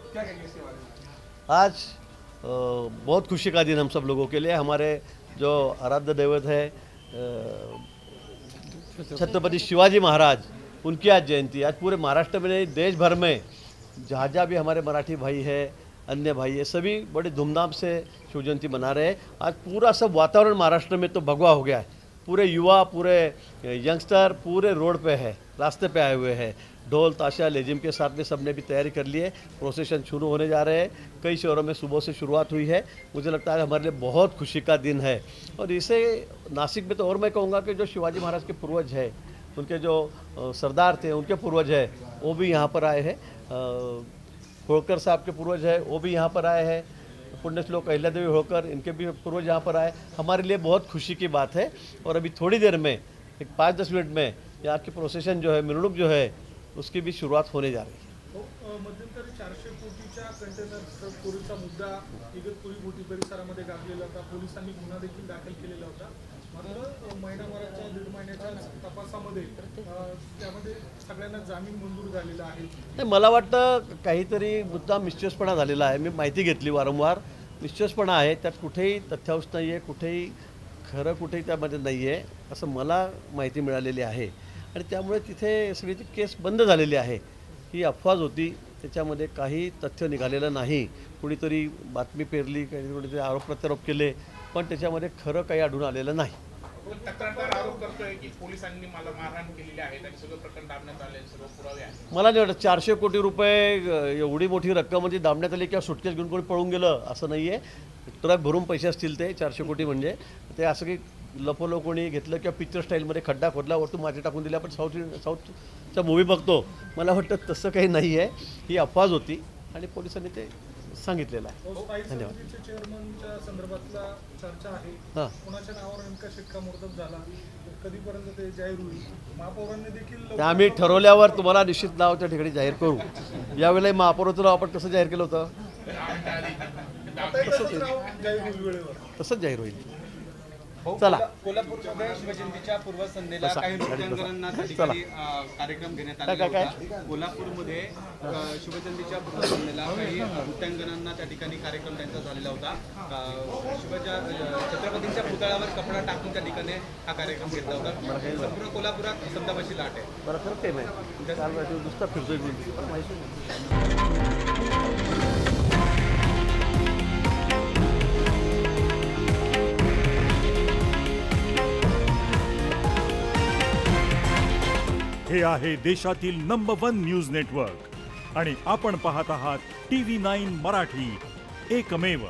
क्या कहेंगे इसके बारे में? आज बहुत खुशी का दिन हम सब लोगों के लिए। हमारे जो आराध्य दैवत है छत्रपति शिवाजी महाराज, उनकी आज जयंती। आज पूरे महाराष्ट्र में नहीं, देश भर में जहाँ जहाँ भी हमारे मराठी भाई है, अन्य भाई है, सभी बड़े धूमधाम से शिव जयंती मना रहे हैं। आज पूरा सब वातावरण महाराष्ट्र में तो भगवा हो गया है। पूरे युवा, पूरे यंगस्टर पूरे रोड पे है, रास्ते पे आए हुए हैं। ढोल ताशा लेजिम के साथ में सबने भी तैयारी कर ली है। प्रोसेशन शुरू होने जा रहे हैं। कई शहरों में सुबह से शुरुआत हुई है। मुझे लगता है हमारे लिए बहुत खुशी का दिन है। और इसे नासिक में तो और मैं कहूँगा कि जो शिवाजी महाराज के पूर्वज है, उनके जो सरदार थे, उनके पूर्वज है, वो भी यहाँ पर आए हैं। होळकर साहब के पूर्वज है, वो भी यहाँ पर आए हैं। पुण्यश्लोक अहिल्यादेवी होळकर, इनके भी पूर्वज यहाँ पर आए। हमारे लिए बहुत खुशी की बात है। और अभी थोड़ी देर में, एक 5-10 मिनट में यहाँ की प्रोसेशन जो है, मिरवणूक जो है, उसकी भी शुरुआत होने जा रही है। मध्यंतरी 400 कोटीच्या कंटेनर चोरीचा मुद्दा इगतपुरी मोठी परिसरामध्ये गाजलेला होता. पोलिसांनी गुन्हा देखील दाखल केलेला होता. मात्र महिनाभराच्या 1.5 महिन्याच्या तपासामध्ये त्यामध्ये सगळ्यांना जामीन मंजूर झालेला आहे. नाही, मला वाटतं काहीतरी मुद्दा मिस्टेक्सपणा झालेला आहे। मी माहिती घेतली वारंवार, मिस्टेक्सपणा आहे त्यात। कुठेही तथ्यांश नाही आहे, कुठेही खरं कुठेही त्यामध्ये नाही आहे, असं मला माहिती मिळालेली आहे। आणि त्यामुळे तिथे सगळी ती केस बंद झालेली आहे। ही अफवाच होती, त्याच्यामध्ये काही तथ्य निघालेलं नाही। कुणीतरी बातमी पेरली, कुणीतरी आरोप प्रत्यारोप केले, पण त्याच्यामध्ये खरं काही आढळून आलेलं नाही। तक्रारदार आरोप करतोय की पोलिसांनी मला मारहाण केलेली आहे, त्याचे सगळं प्रकरण दाबण्यात आले, सर्व पुरावे आहेत। मला नाही वाटत 400 कोटी रुपये एवढी मोठी रक्कम म्हणजे दाबण्यात आली किंवा सुटकेस घेऊन कोणी पळून गेलं असं नाही आहे। ट्रक भरून पैसे असतील ते 400 कोटी म्हणजे ते असं की लपवलं कोणी घेतलं किंवा पिक्चर स्टाईलमध्ये खड्डा खोदला वरतून माती टाकून दिली। आपण साऊथचा मूवी बघतो, मला वाटतं तसं काही नाही आहे। ही अफवाच होती आणि पोलिसांनी ते सांगितलेलं आहे। धन्यवाद। चेअरमनच्या संदर्भातला चर्चा आहे, हां, कोणाच्या नावावर नेमका शिक्कामोर्तब झाला, कधीपर्यंत ते जाहीर होईल? महापौरांनी देखील ते आम्ही ठरवल्यावर तुम्हाला निश्चित नाव त्या ठिकाणी जाहीर करू। यावेळेला महापौराचं नाव आपण कसं जाहीर केलं होतं, आता एकच नाव जाहीर होईल वेळेवर. तसंच जाहीर होईल। चला, कोल्हापूरमध्ये शिवजयंतीच्या पूर्वसंध्येला बसा. काही नृत्यांगनांना त्या ठिकाणी कार्यक्रम घेण्यात आलेला काय? होता। कोल्हापूरमध्ये शिवजयंतीच्या पूर्वसंध्येला काही नृत्यांगनांना त्या ठिकाणी कार्यक्रम त्यांचा झालेला होता। छत्रपतींच्या पुतळ्यावर कपडा टाकून त्या ठिकाणी हा कार्यक्रम घेतला होता। संपूर्ण कोल्हापुरात शब्दाबाशी लाट आहे। बरं खरं ते नाही, काल रात्री नुसता फिरतोय मी, पण माहिती नाही। हे आहे देशातील नंबर 1 न्यूज नेटवर्क आणि आपण पाहत आहात TV9 मराठी, एकमेव।